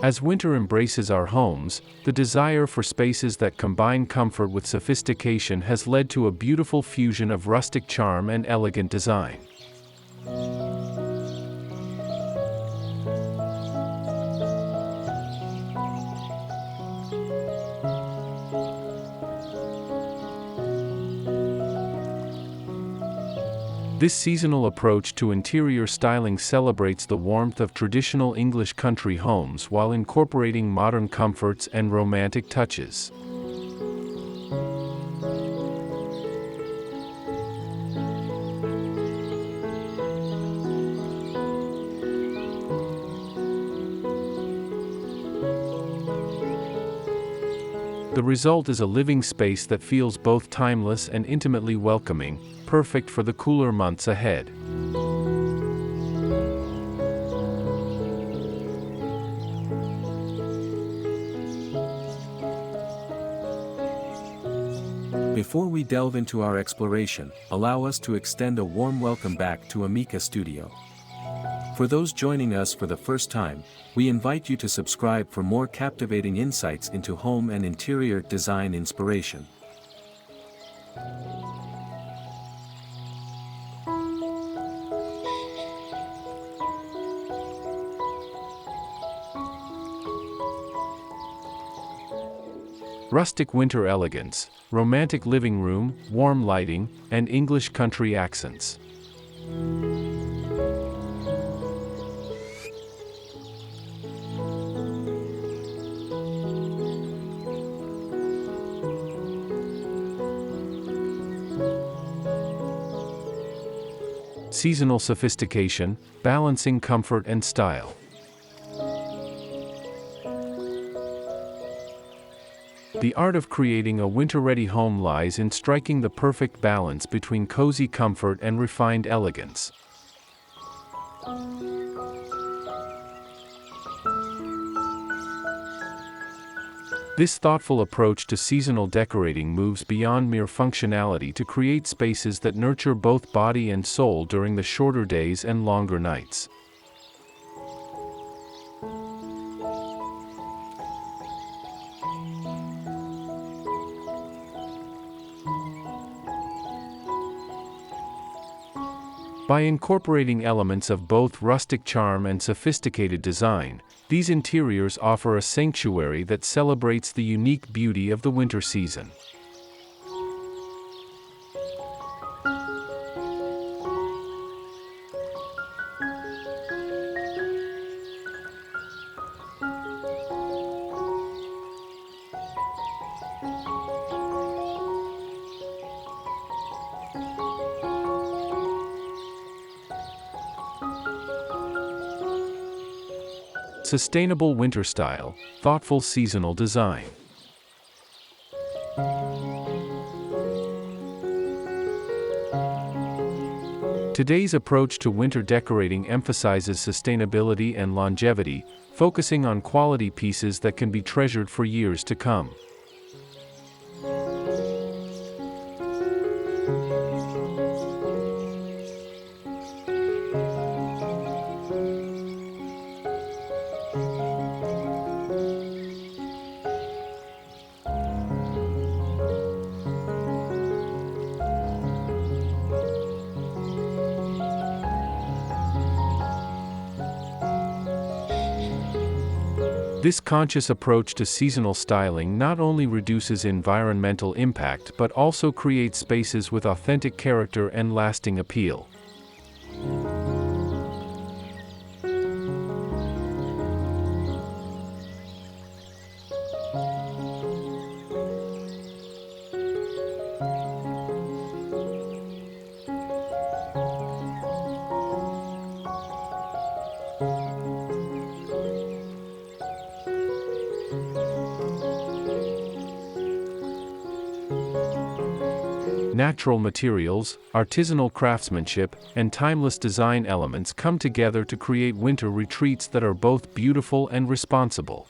As winter embraces our homes, the desire for spaces that combine comfort with sophistication has led to a beautiful fusion of rustic charm and elegant design. This seasonal approach to interior styling celebrates the warmth of traditional English country homes while incorporating modern comforts and romantic touches. The result is a living space that feels both timeless and intimately welcoming, perfect for the cooler months ahead. Before we delve into our exploration, allow us to extend a warm welcome back to Amica Studio. For those joining us for the first time, we invite you to subscribe for more captivating insights into home and interior design inspiration. Rustic winter elegance, romantic living room, warm lighting, and English country accents. Seasonal sophistication, balancing comfort and style. The art of creating a winter-ready home lies in striking the perfect balance between cozy comfort and refined elegance. This thoughtful approach to seasonal decorating moves beyond mere functionality to create spaces that nurture both body and soul during the shorter days and longer nights. By incorporating elements of both rustic charm and sophisticated design, these interiors offer a sanctuary that celebrates the unique beauty of the winter season. Sustainable winter style, thoughtful seasonal design. Today's approach to winter decorating emphasizes sustainability and longevity, focusing on quality pieces that can be treasured for years to come. This conscious approach to seasonal styling not only reduces environmental impact but also creates spaces with authentic character and lasting appeal. Natural materials, artisanal craftsmanship, and timeless design elements come together to create winter retreats that are both beautiful and responsible.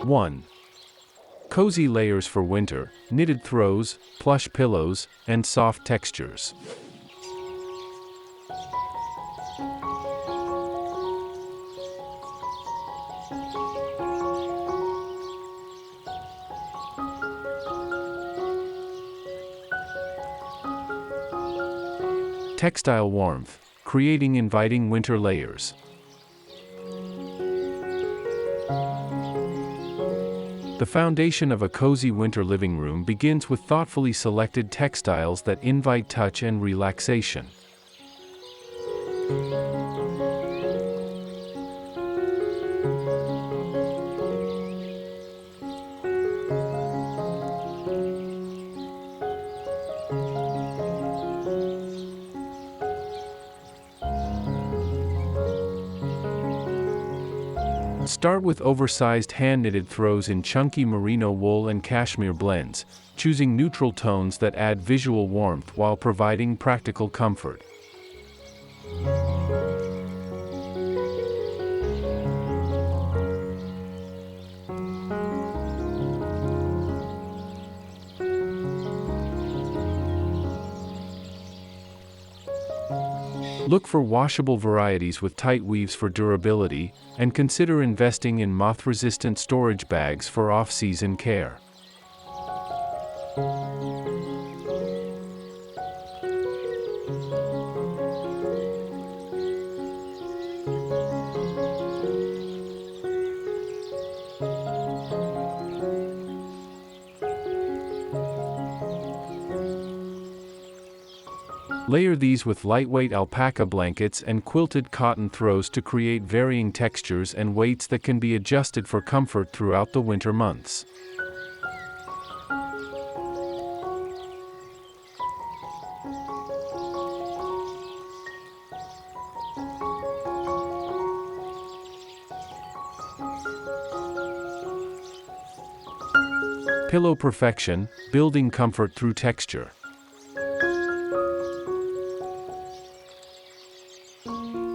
1. Cozy layers for winter, knitted throws, plush pillows, and soft textures. Textile warmth, creating inviting winter layers. The foundation of a cozy winter living room begins with thoughtfully selected textiles that invite touch and relaxation. Start with oversized hand-knitted throws in chunky merino wool and cashmere blends, choosing neutral tones that add visual warmth while providing practical comfort. Look for washable varieties with tight weaves for durability, and consider investing in moth-resistant storage bags for off-season care. Layer these with lightweight alpaca blankets and quilted cotton throws to create varying textures and weights that can be adjusted for comfort throughout the winter months. Pillow perfection, building comfort through texture.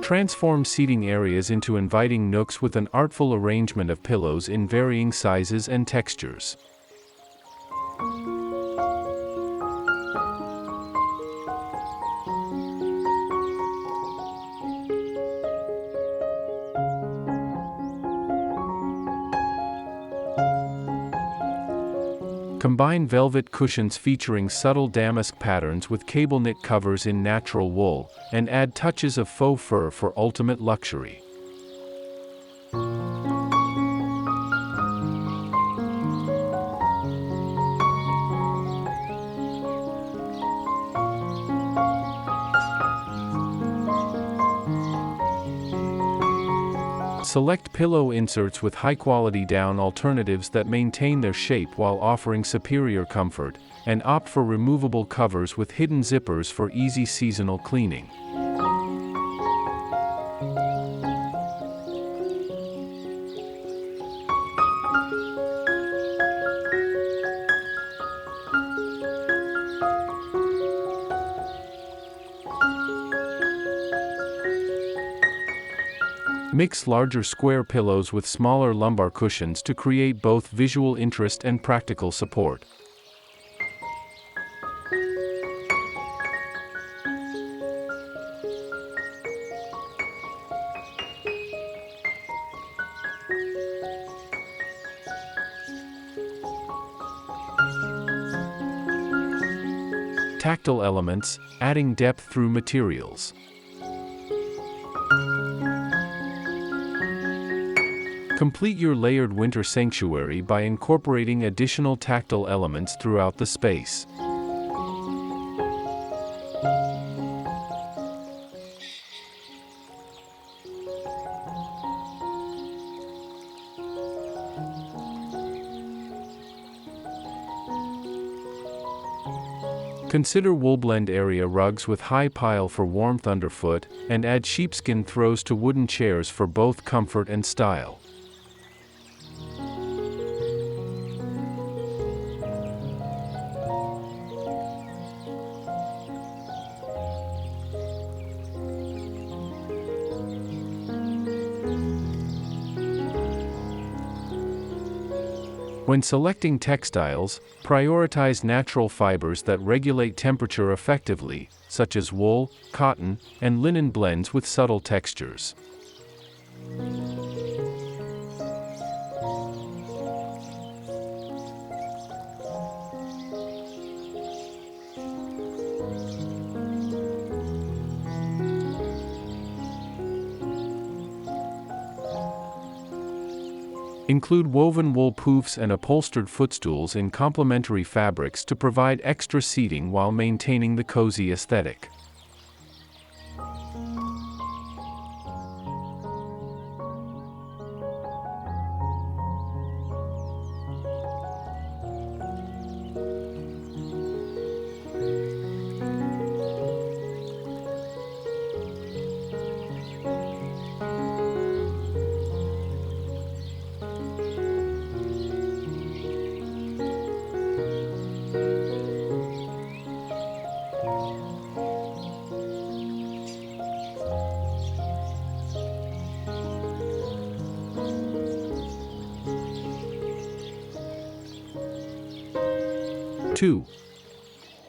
Transform seating areas into inviting nooks with an artful arrangement of pillows in varying sizes and textures. Combine velvet cushions featuring subtle damask patterns with cable knit covers in natural wool, and add touches of faux fur for ultimate luxury. Select pillow inserts with high-quality down alternatives that maintain their shape while offering superior comfort, and opt for removable covers with hidden zippers for easy seasonal cleaning. Mix larger square pillows with smaller lumbar cushions to create both visual interest and practical support. Tactile elements, adding depth through materials. Complete your layered winter sanctuary by incorporating additional tactile elements throughout the space. Consider wool-blend area rugs with high pile for warmth underfoot, and add sheepskin throws to wooden chairs for both comfort and style. When selecting textiles, prioritize natural fibers that regulate temperature effectively, such as wool, cotton, and linen blends with subtle textures. Include woven wool poofs and upholstered footstools in complementary fabrics to provide extra seating while maintaining the cozy aesthetic. Two.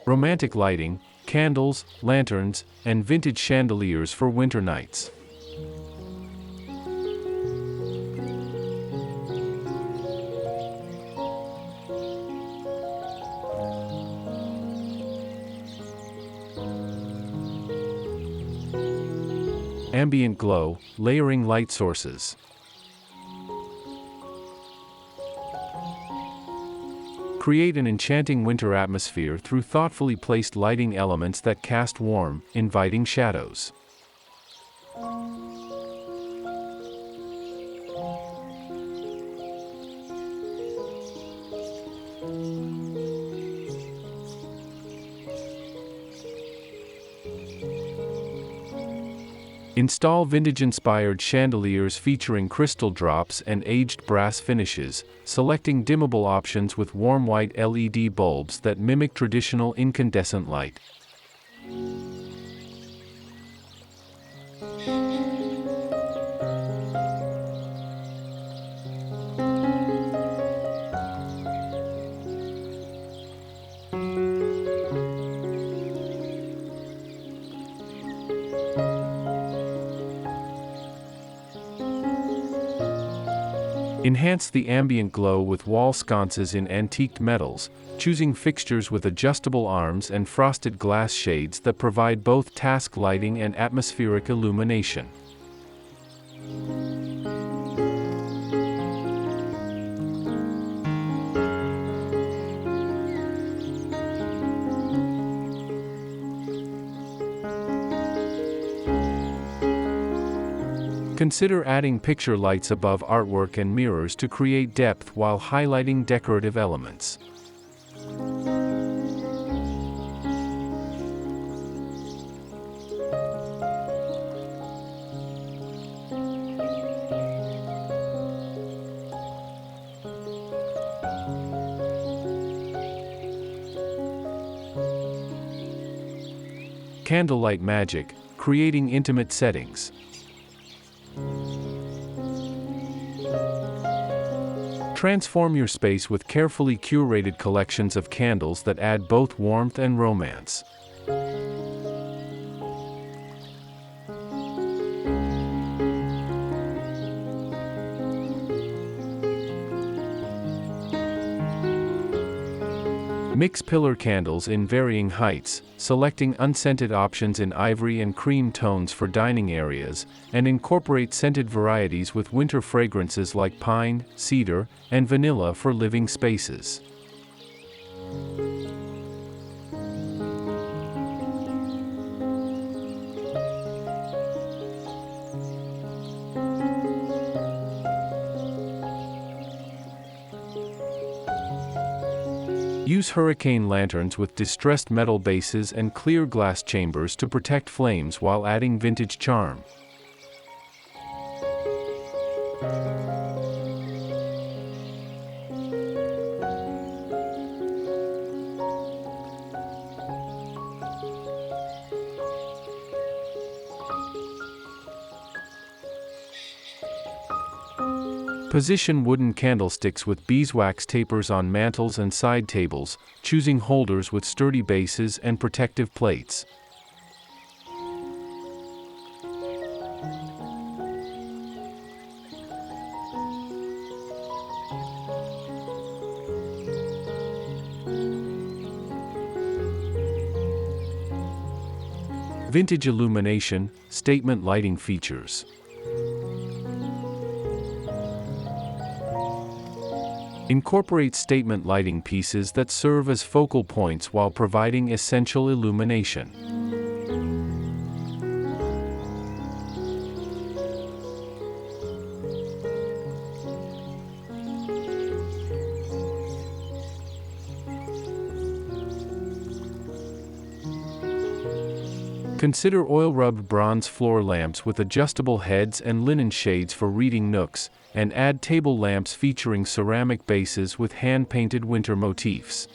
Romantic lighting, candles, lanterns, and vintage chandeliers for winter nights. Ambient glow, layering light sources. Create an enchanting winter atmosphere through thoughtfully placed lighting elements that cast warm, inviting shadows. Install vintage-inspired chandeliers featuring crystal drops and aged brass finishes, selecting dimmable options with warm white LED bulbs that mimic traditional incandescent light. Enhance the ambient glow with wall sconces in antiqued metals, choosing fixtures with adjustable arms and frosted glass shades that provide both task lighting and atmospheric illumination. Consider adding picture lights above artwork and mirrors to create depth while highlighting decorative elements. Candlelight magic, creating intimate settings. Transform your space with carefully curated collections of candles that add both warmth and romance. Mix pillar candles in varying heights, selecting unscented options in ivory and cream tones for dining areas, and incorporate scented varieties with winter fragrances like pine, cedar, and vanilla for living spaces. Use hurricane lanterns with distressed metal bases and clear glass chambers to protect flames while adding vintage charm. Position wooden candlesticks with beeswax tapers on mantels and side tables, choosing holders with sturdy bases and protective plates. Vintage illumination, statement lighting features. Incorporate statement lighting pieces that serve as focal points while providing essential illumination. Consider oil-rubbed bronze floor lamps with adjustable heads and linen shades for reading nooks, and add table lamps featuring ceramic bases with hand-painted winter motifs.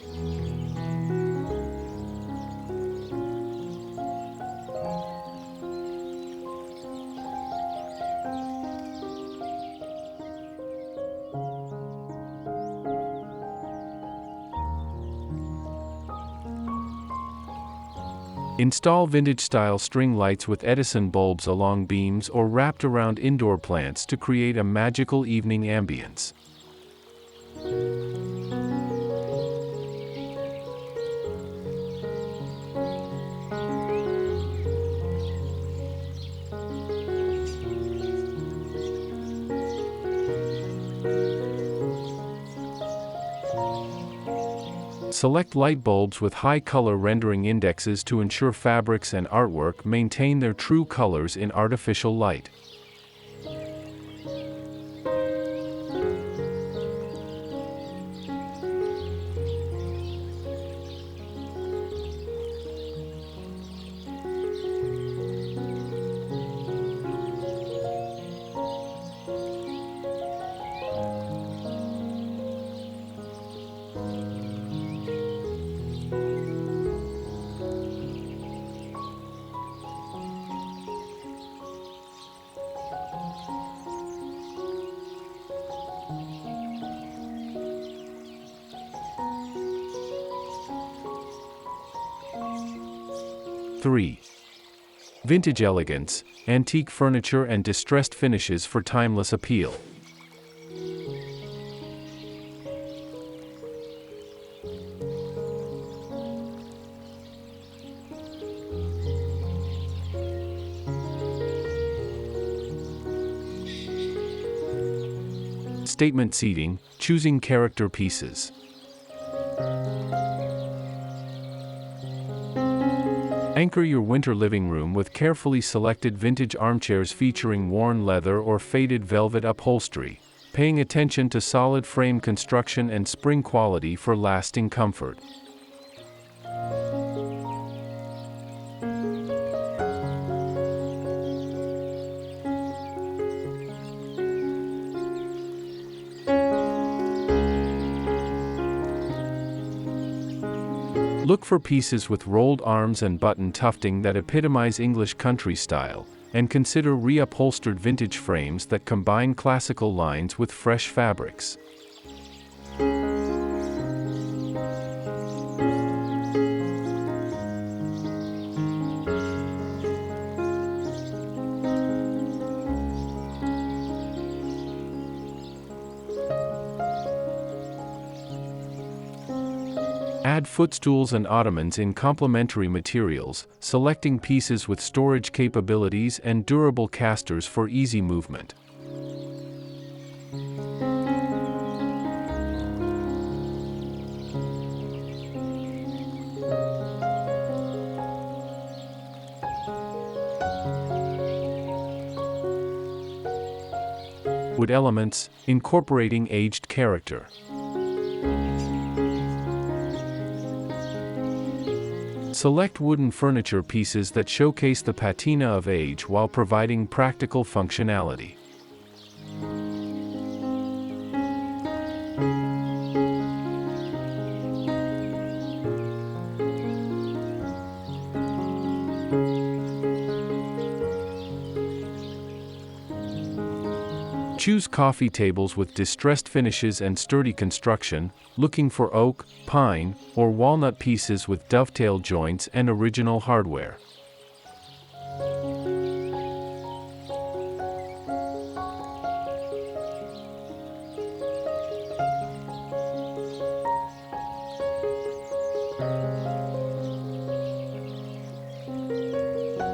Install vintage-style string lights with Edison bulbs along beams or wrapped around indoor plants to create a magical evening ambience. Select light bulbs with high color rendering indexes to ensure fabrics and artwork maintain their true colors in artificial light. (3) Vintage elegance, antique furniture and distressed finishes for timeless appeal. Statement seating, choosing character pieces. Anchor your winter living room with carefully selected vintage armchairs featuring worn leather or faded velvet upholstery, paying attention to solid frame construction and spring quality for lasting comfort. Look for pieces with rolled arms and button tufting that epitomize English country style, and consider reupholstered vintage frames that combine classical lines with fresh fabrics. Add footstools and ottomans in complementary materials, selecting pieces with storage capabilities and durable casters for easy movement. Wood elements, incorporating aged character. Select wooden furniture pieces that showcase the patina of age while providing practical functionality. Choose coffee tables with distressed finishes and sturdy construction, looking for oak, pine, or walnut pieces with dovetail joints and original hardware.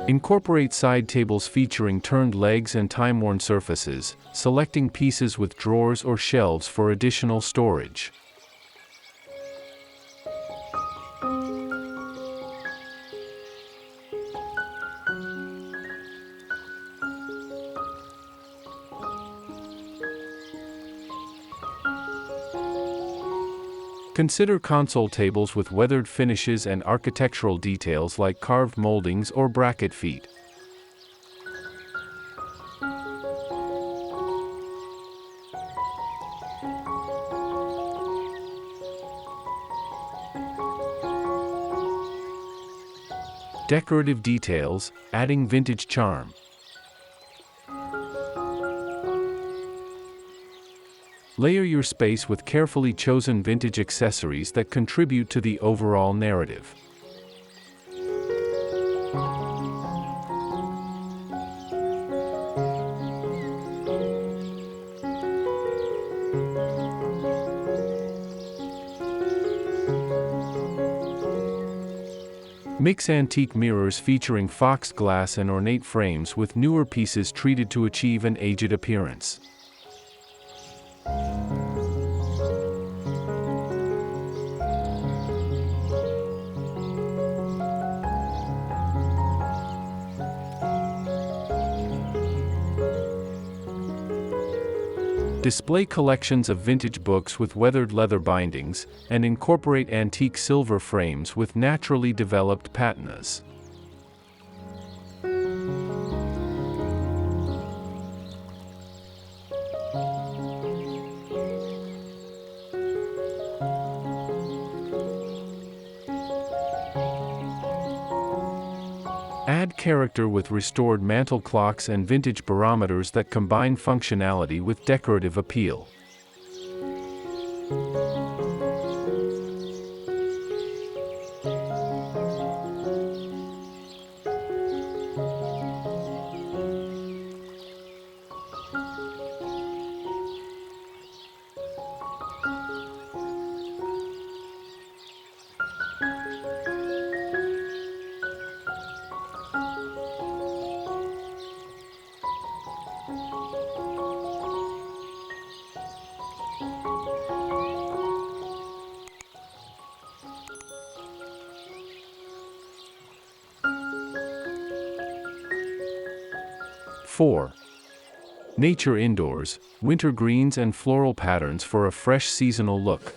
Incorporate side tables featuring turned legs and time-worn surfaces, selecting pieces with drawers or shelves for additional storage. Consider console tables with weathered finishes and architectural details like carved moldings or bracket feet. Decorative details, adding vintage charm. Layer your space with carefully chosen vintage accessories that contribute to the overall narrative. Mix antique mirrors featuring foxed glass and ornate frames with newer pieces treated to achieve an aged appearance. Display collections of vintage books with weathered leather bindings, and incorporate antique silver frames with naturally developed patinas. Add character with restored mantel clocks and vintage barometers that combine functionality with decorative appeal. (4) Nature indoors, winter greens and floral patterns for a fresh seasonal look.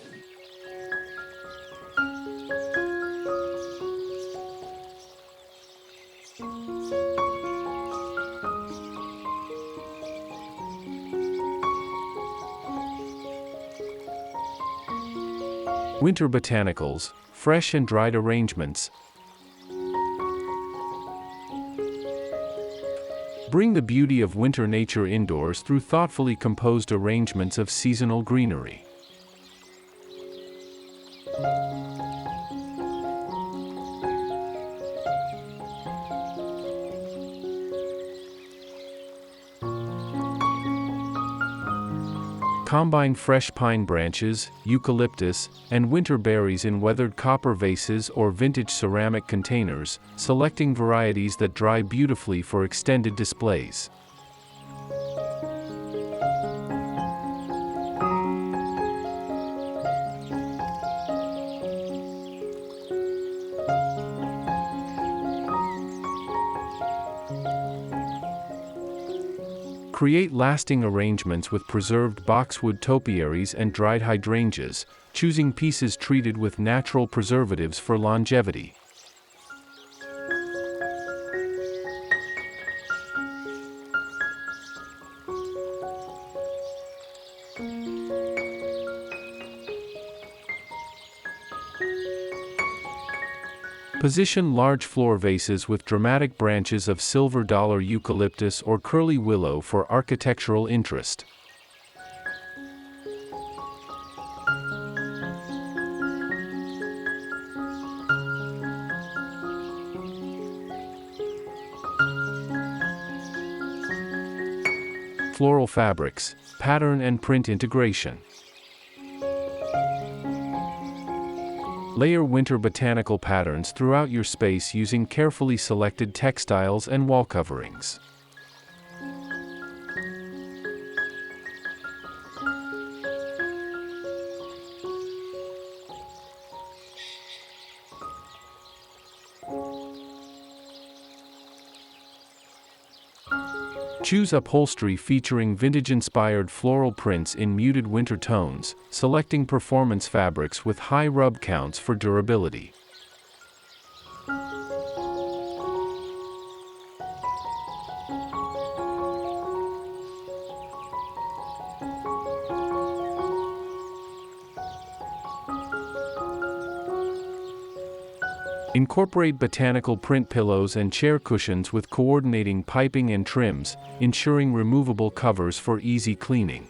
Winter botanicals, fresh and dried arrangements. Bring the beauty of winter nature indoors through thoughtfully composed arrangements of seasonal greenery. Combine fresh pine branches, eucalyptus, and winter berries in weathered copper vases or vintage ceramic containers, selecting varieties that dry beautifully for extended displays. Create lasting arrangements with preserved boxwood topiaries and dried hydrangeas, choosing pieces treated with natural preservatives for longevity. Position large floor vases with dramatic branches of silver dollar eucalyptus or curly willow for architectural interest. floral fabrics, pattern and print integration. Layer winter botanical patterns throughout your space using carefully selected textiles and wall coverings. Choose upholstery featuring vintage-inspired floral prints in muted winter tones, selecting performance fabrics with high rub counts for durability. Incorporate botanical print pillows and chair cushions with coordinating piping and trims, ensuring removable covers for easy cleaning.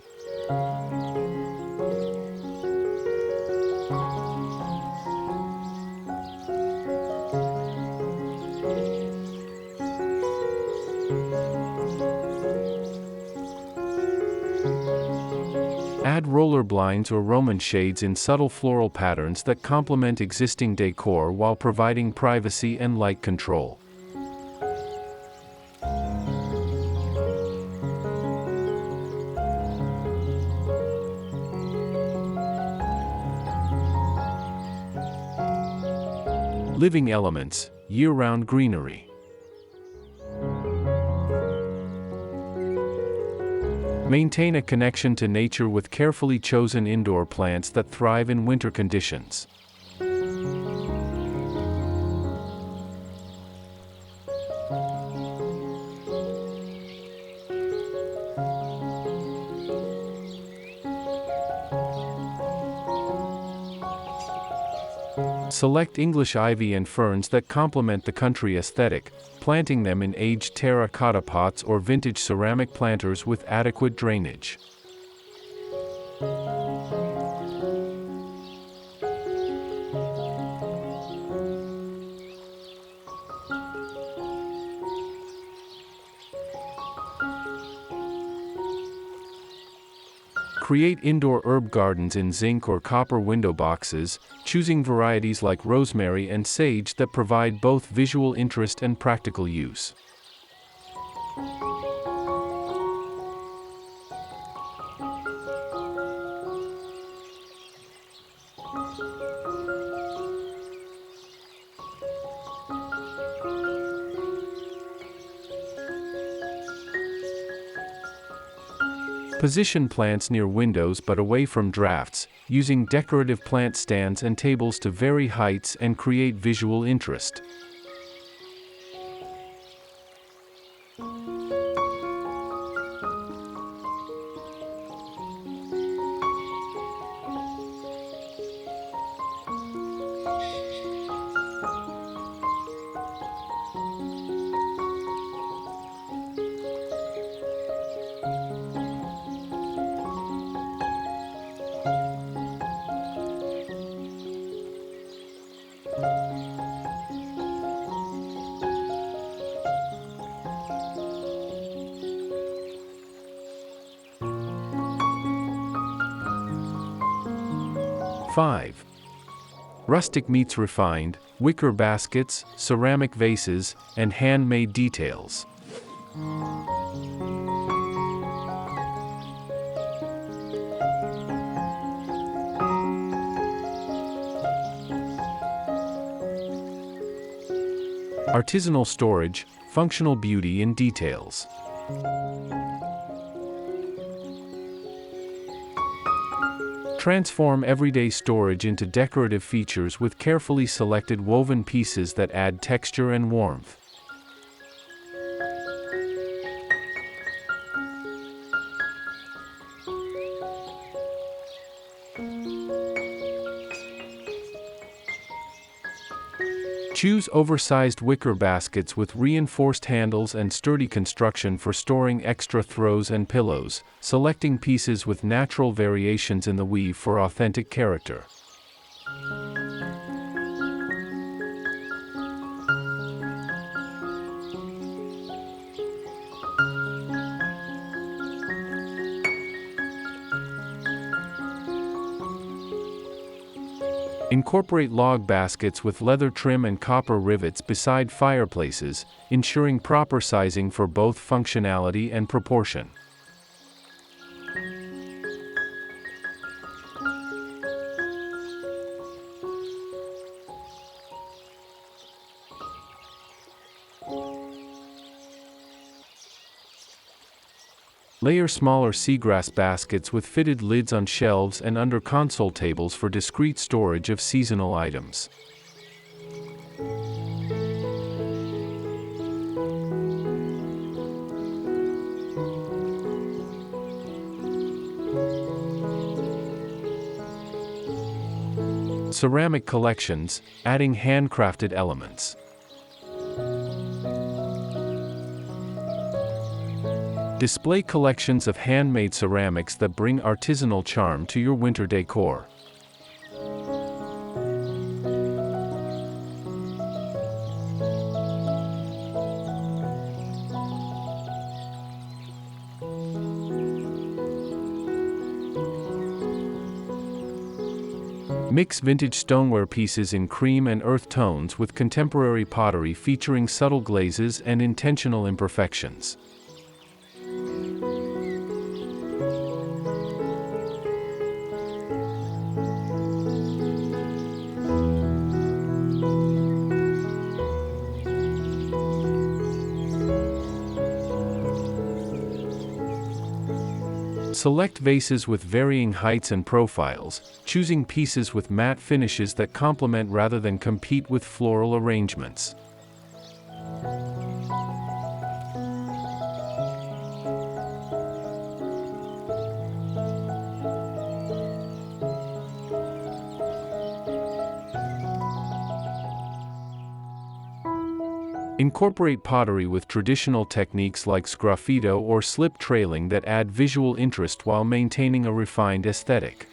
Add roller blinds or Roman shades in subtle floral patterns that complement existing decor while providing privacy and light control. Living elements, year-round greenery. Maintain a connection to nature with carefully chosen indoor plants that thrive in winter conditions. Select English ivy and ferns that complement the country aesthetic, planting them in aged terracotta pots or vintage ceramic planters with adequate drainage. Create indoor herb gardens in zinc or copper window boxes, choosing varieties like rosemary and sage that provide both visual interest and practical use. Position plants near windows but away from drafts, using decorative plant stands and tables to vary heights and create visual interest. Five. Rustic meets refined, wicker baskets, ceramic vases, and handmade details. Artisanal storage, functional beauty in details. Transform everyday storage into decorative features with carefully selected woven pieces that add texture and warmth. Choose oversized wicker baskets with reinforced handles and sturdy construction for storing extra throws and pillows, selecting pieces with natural variations in the weave for authentic character. Incorporate log baskets with leather trim and copper rivets beside fireplaces, ensuring proper sizing for both functionality and proportion. Layer smaller seagrass baskets with fitted lids on shelves and under console tables for discreet storage of seasonal items. Ceramic collections, adding handcrafted elements. Display collections of handmade ceramics that bring artisanal charm to your winter decor. Mix vintage stoneware pieces in cream and earth tones with contemporary pottery featuring subtle glazes and intentional imperfections. Select vases with varying heights and profiles, choosing pieces with matte finishes that complement rather than compete with floral arrangements. Incorporate pottery with traditional techniques like sgraffito or slip trailing that add visual interest while maintaining a refined aesthetic.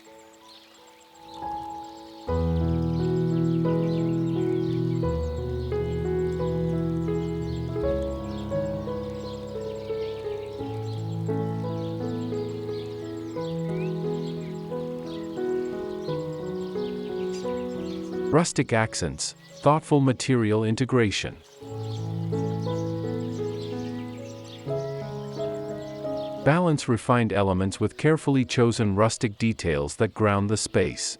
Rustic accents, thoughtful material integration. Balance refined elements with carefully chosen rustic details that ground the space.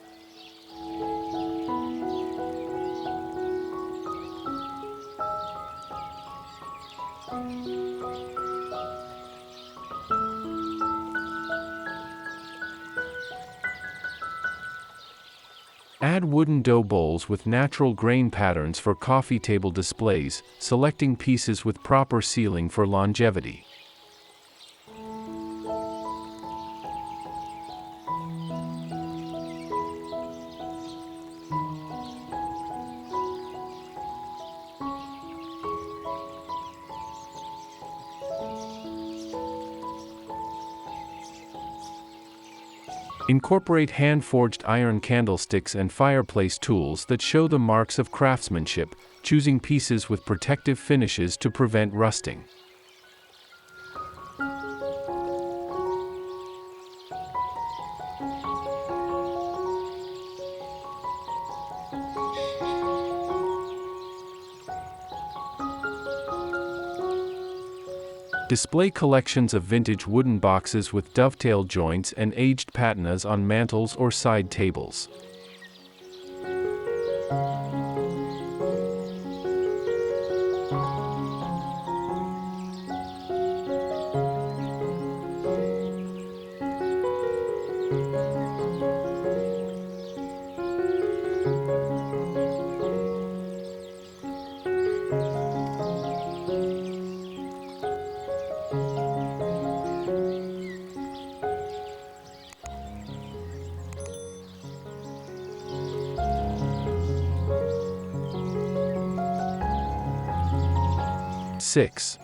Add wooden dough bowls with natural grain patterns for coffee table displays, selecting pieces with proper sealing for longevity. Incorporate hand-forged iron candlesticks and fireplace tools that show the marks of craftsmanship, choosing pieces with protective finishes to prevent rusting. Display collections of vintage wooden boxes with dovetail joints and aged patinas on mantels or side tables. '6.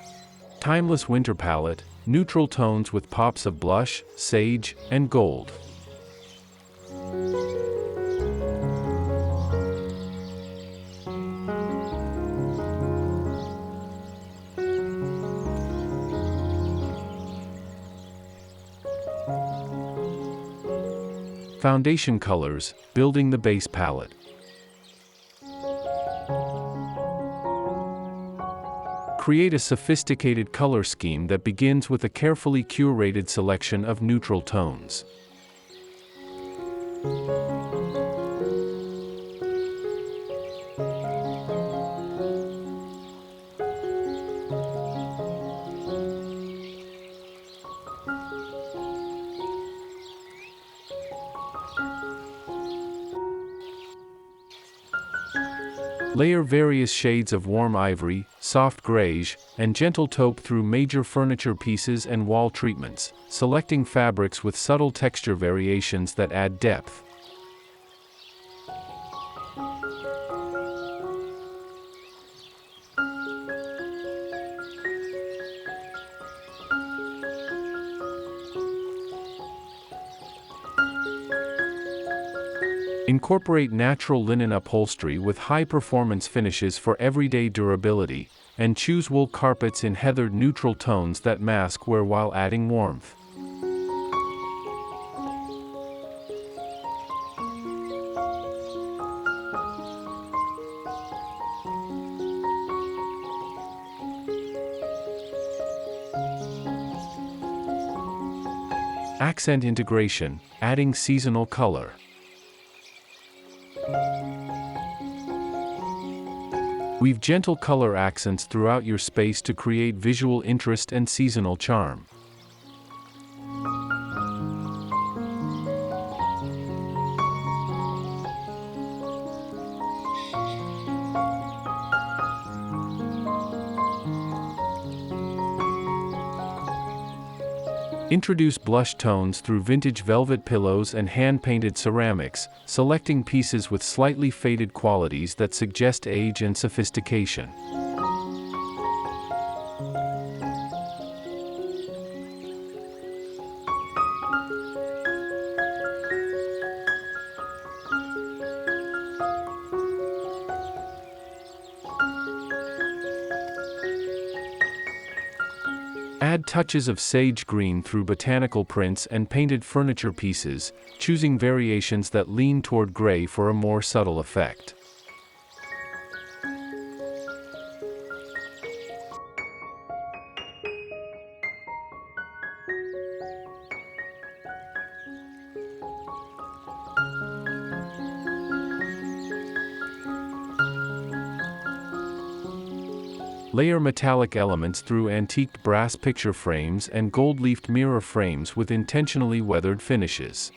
Timeless winter palette, neutral tones with pops of blush, sage, and gold. Foundation colors, building the base palette. Create a sophisticated color scheme that begins with a carefully curated selection of neutral tones. Layer various shades of warm ivory, soft greige, and gentle taupe through major furniture pieces and wall treatments, selecting fabrics with subtle texture variations that add depth. Incorporate natural linen upholstery with high-performance finishes for everyday durability, and choose wool carpets in heathered neutral tones that mask wear while adding warmth. Accent integration, adding seasonal color. Weave gentle color accents throughout your space to create visual interest and seasonal charm. Introduce blush tones through vintage velvet pillows and hand-painted ceramics, selecting pieces with slightly faded qualities that suggest age and sophistication. Add touches of sage green through botanical prints and painted furniture pieces, choosing variations that lean toward gray for a more subtle effect. Layer metallic elements through antiqued brass picture frames and gold-leafed mirror frames with intentionally weathered finishes.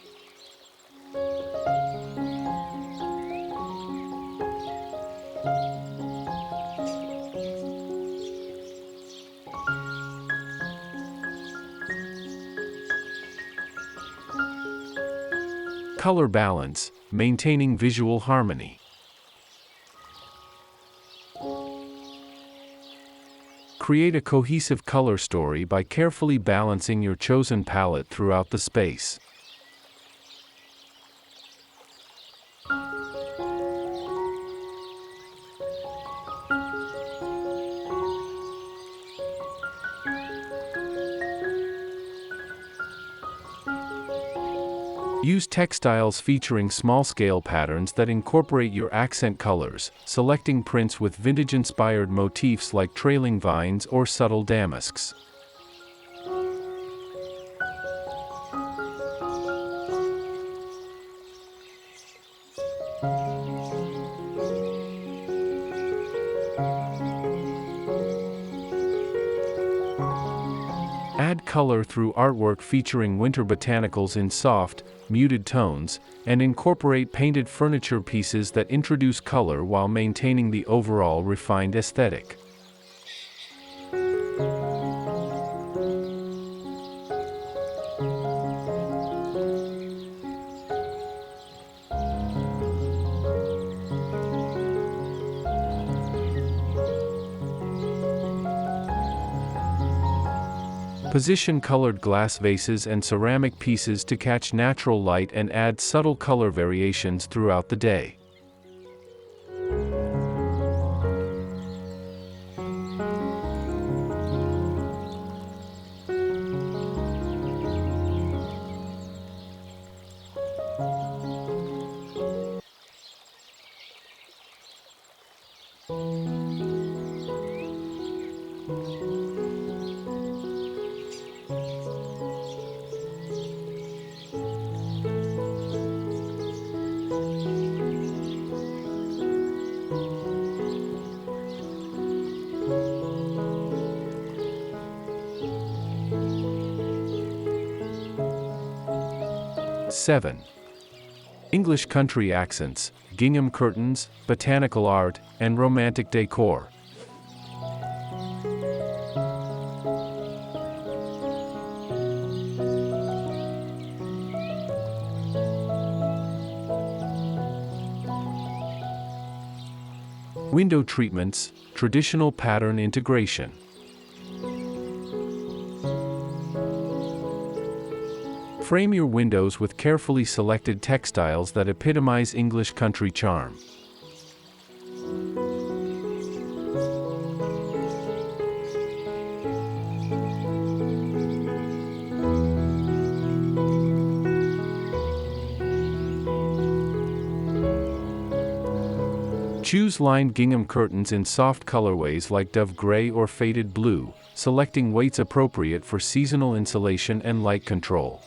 Color balance, maintaining visual harmony. Create a cohesive color story by carefully balancing your chosen palette throughout the space. Use textiles featuring small-scale patterns that incorporate your accent colors, selecting prints with vintage-inspired motifs like trailing vines or subtle damasks. Add color through artwork featuring winter botanicals in soft, muted tones, and incorporate painted furniture pieces that introduce color while maintaining the overall refined aesthetic. Position colored glass vases and ceramic pieces to catch natural light and add subtle color variations throughout the day. 7. English country accents, gingham curtains, botanical art, and romantic decor. Window treatments, traditional pattern integration. Frame your windows with carefully selected textiles that epitomize English country charm. Choose lined gingham curtains in soft colorways like dove gray or faded blue, selecting weights appropriate for seasonal insulation and light control.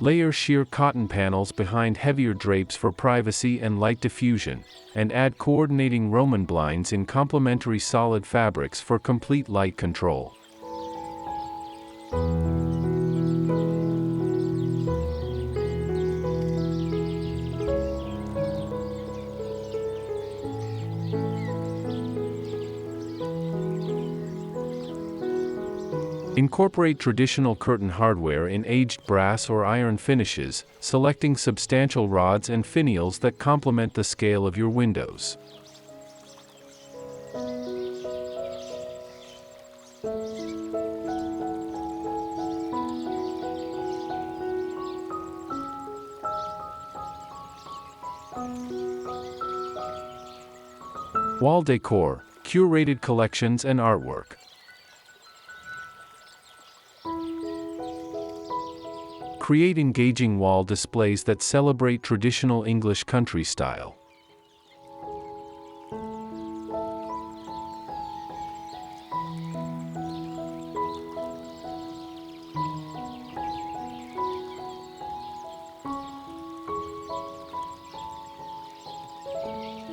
Layer sheer cotton panels behind heavier drapes for privacy and light diffusion, and add coordinating Roman blinds in complementary solid fabrics for complete light control. Incorporate traditional curtain hardware in aged brass or iron finishes, selecting substantial rods and finials that complement the scale of your windows. Wall decor, curated collections and artwork. Create engaging wall displays that celebrate traditional English country style.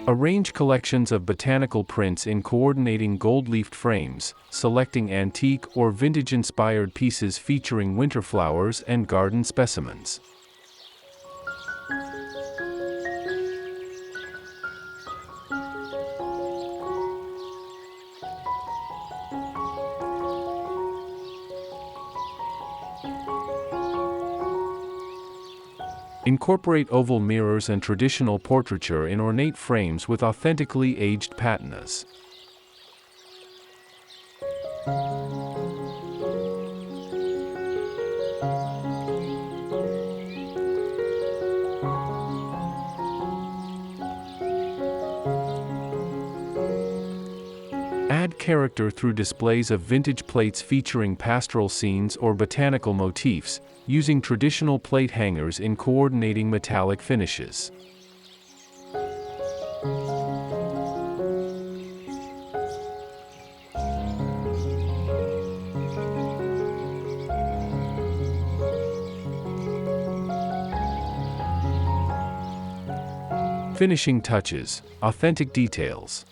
Arrange collections of botanical prints in coordinating gold-leafed frames, selecting antique or vintage-inspired pieces featuring winter flowers and garden specimens. Incorporate oval mirrors and traditional portraiture in ornate frames with authentically aged patinas. Add character through displays of vintage plates featuring pastoral scenes or botanical motifs, using traditional plate hangers in coordinating metallic finishes. Finishing touches, authentic details.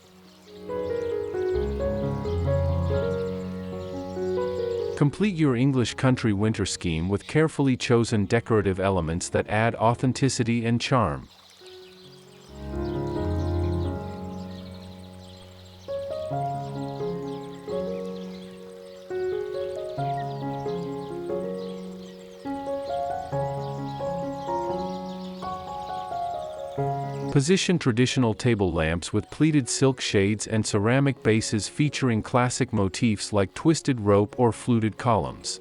Complete your English country winter scheme with carefully chosen decorative elements that add authenticity and charm. Position traditional table lamps with pleated silk shades and ceramic bases featuring classic motifs like twisted rope or fluted columns.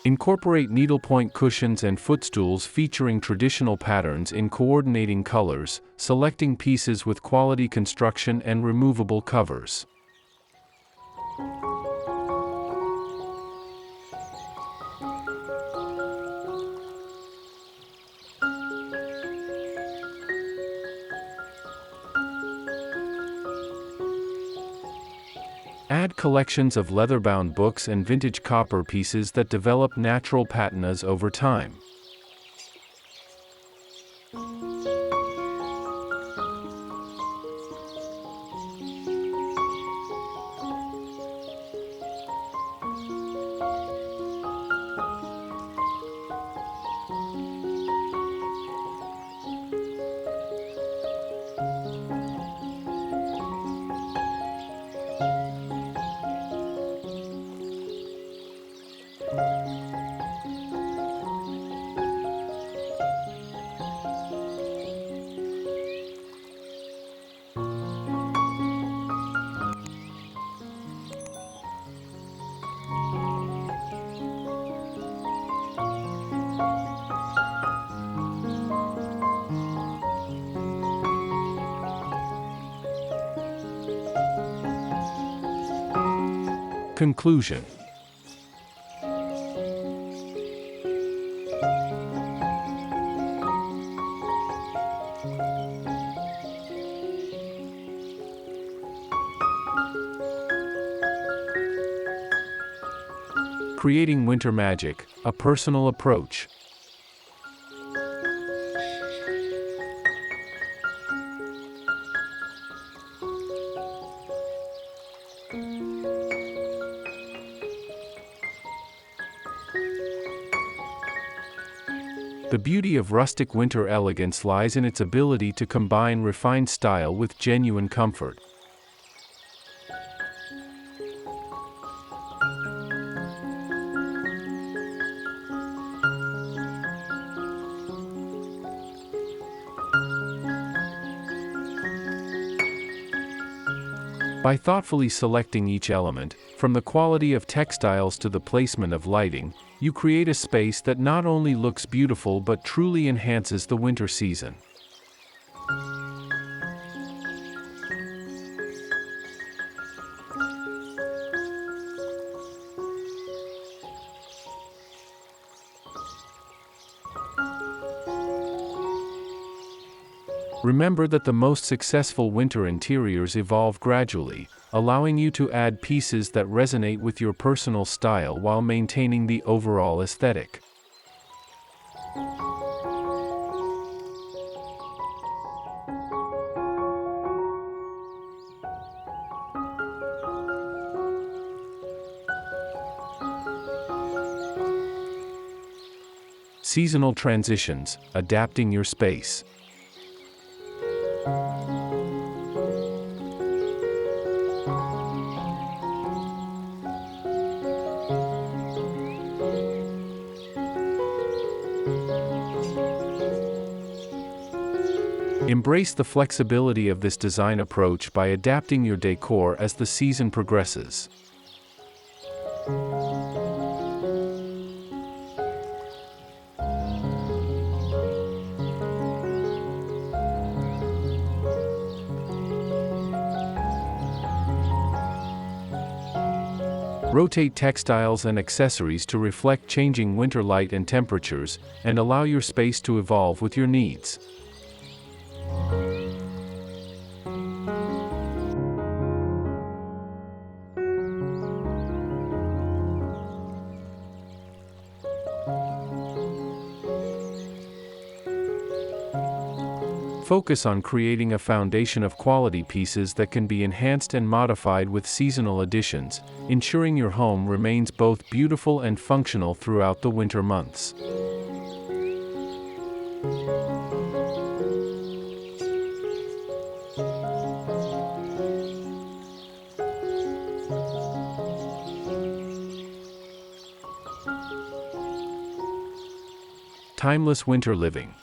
Incorporate needlepoint cushions and footstools featuring traditional patterns in coordinating colors, selecting pieces with quality construction and removable covers. Add collections of leather-bound books and vintage copper pieces that develop natural patinas over time. Conclusion. Creating winter magic, a personal approach. The beauty of rustic winter elegance lies in its ability to combine refined style with genuine comfort. By thoughtfully selecting each element, from the quality of textiles to the placement of lighting, you create a space that not only looks beautiful but truly enhances the winter season. Remember that the most successful winter interiors evolve gradually, allowing you to add pieces that resonate with your personal style while maintaining the overall aesthetic. Seasonal transitions, adapting your space. Embrace the flexibility of this design approach by adapting your decor as the season progresses. Rotate textiles and accessories to reflect changing winter light and temperatures, and allow your space to evolve with your needs. Focus on creating a foundation of quality pieces that can be enhanced and modified with seasonal additions, ensuring your home remains both beautiful and functional throughout the winter months. Timeless winter living.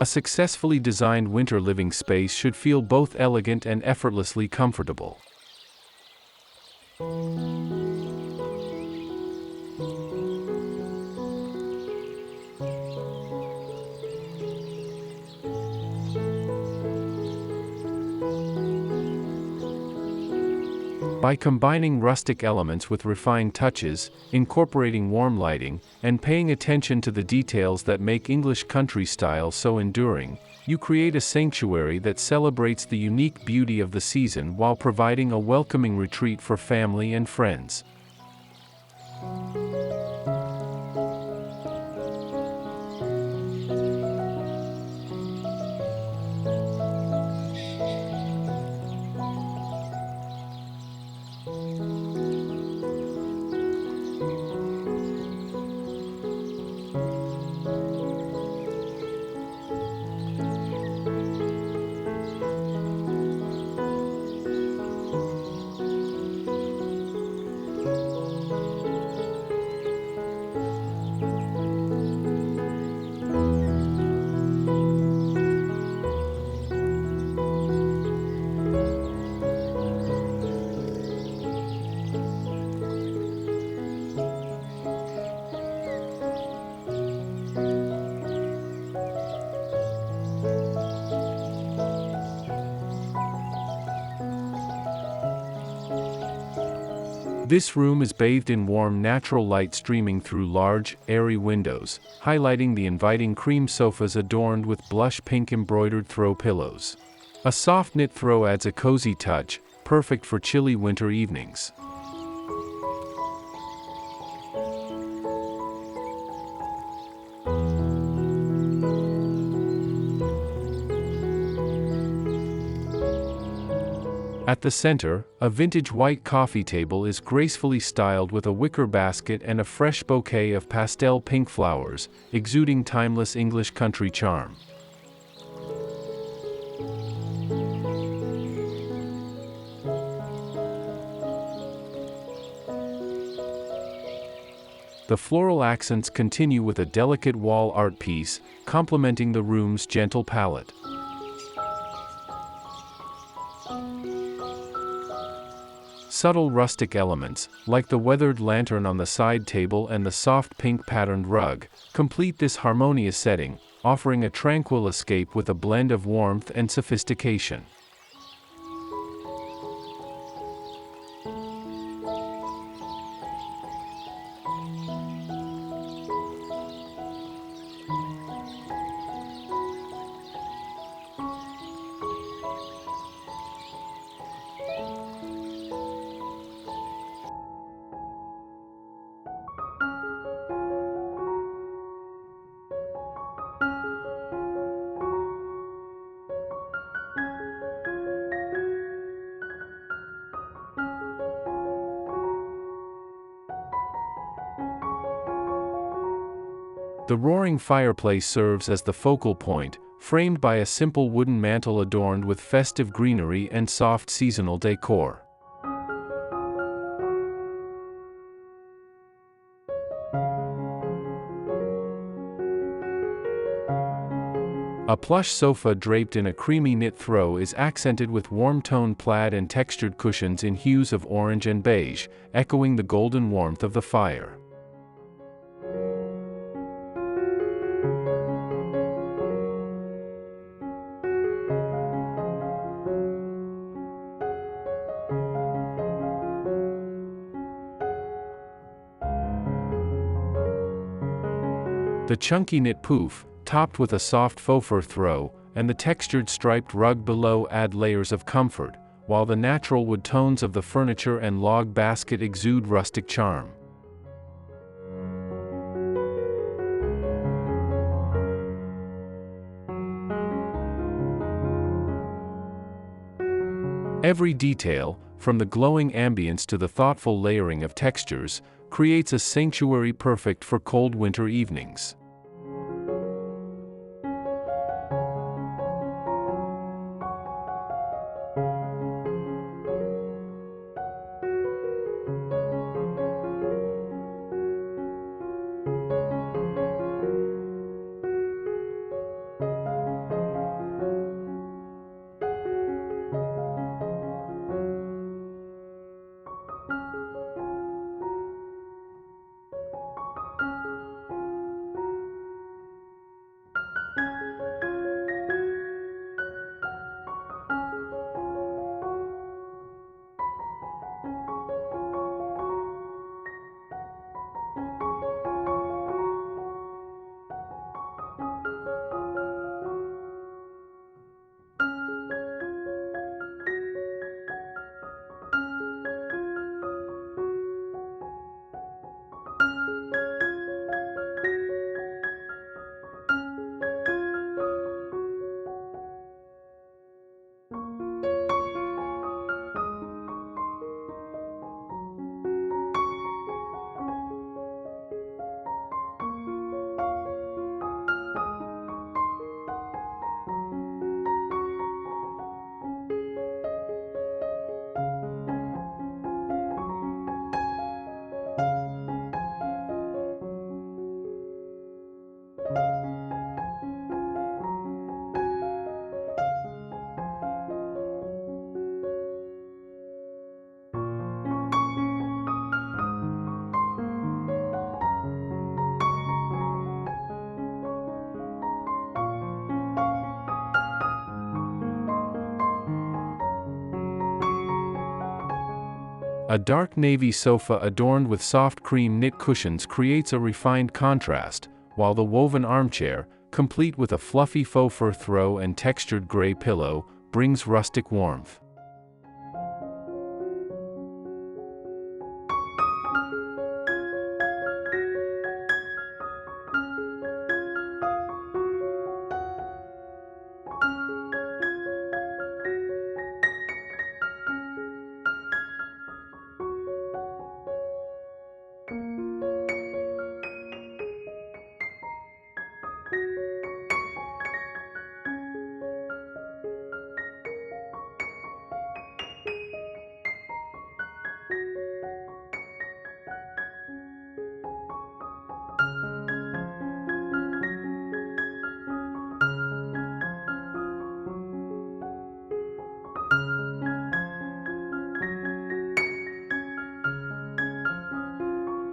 A successfully designed winter living space should feel both elegant and effortlessly comfortable. By combining rustic elements with refined touches, incorporating warm lighting, and paying attention to the details that make English country style so enduring, you create a sanctuary that celebrates the unique beauty of the season while providing a welcoming retreat for family and friends. This room is bathed in warm natural light streaming through large, airy windows, highlighting the inviting cream sofas adorned with blush pink embroidered throw pillows. A soft knit throw adds a cozy touch, perfect for chilly winter evenings. At the center, a vintage white coffee table is gracefully styled with a wicker basket and a fresh bouquet of pastel pink flowers, exuding timeless English country charm. The floral accents continue with a delicate wall art piece, complementing the room's gentle palette. Subtle rustic elements, like the weathered lantern on the side table and the soft pink patterned rug, complete this harmonious setting, offering a tranquil escape with a blend of warmth and sophistication. The roaring fireplace serves as the focal point, framed by a simple wooden mantel adorned with festive greenery and soft seasonal decor. A plush sofa draped in a creamy knit throw is accented with warm-toned plaid and textured cushions in hues of orange and beige, echoing the golden warmth of the fire. The chunky knit pouf, topped with a soft faux fur throw, and the textured striped rug below add layers of comfort, while the natural wood tones of the furniture and log basket exude rustic charm. Every detail, from the glowing ambience to the thoughtful layering of textures, creates a sanctuary perfect for cold winter evenings. A dark navy sofa adorned with soft cream knit cushions creates a refined contrast, while the woven armchair, complete with a fluffy faux fur throw and textured gray pillow, brings rustic warmth.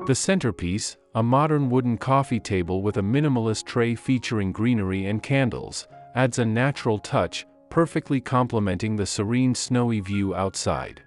The centerpiece, a modern wooden coffee table with a minimalist tray featuring greenery and candles, adds a natural touch, perfectly complementing the serene snowy view outside.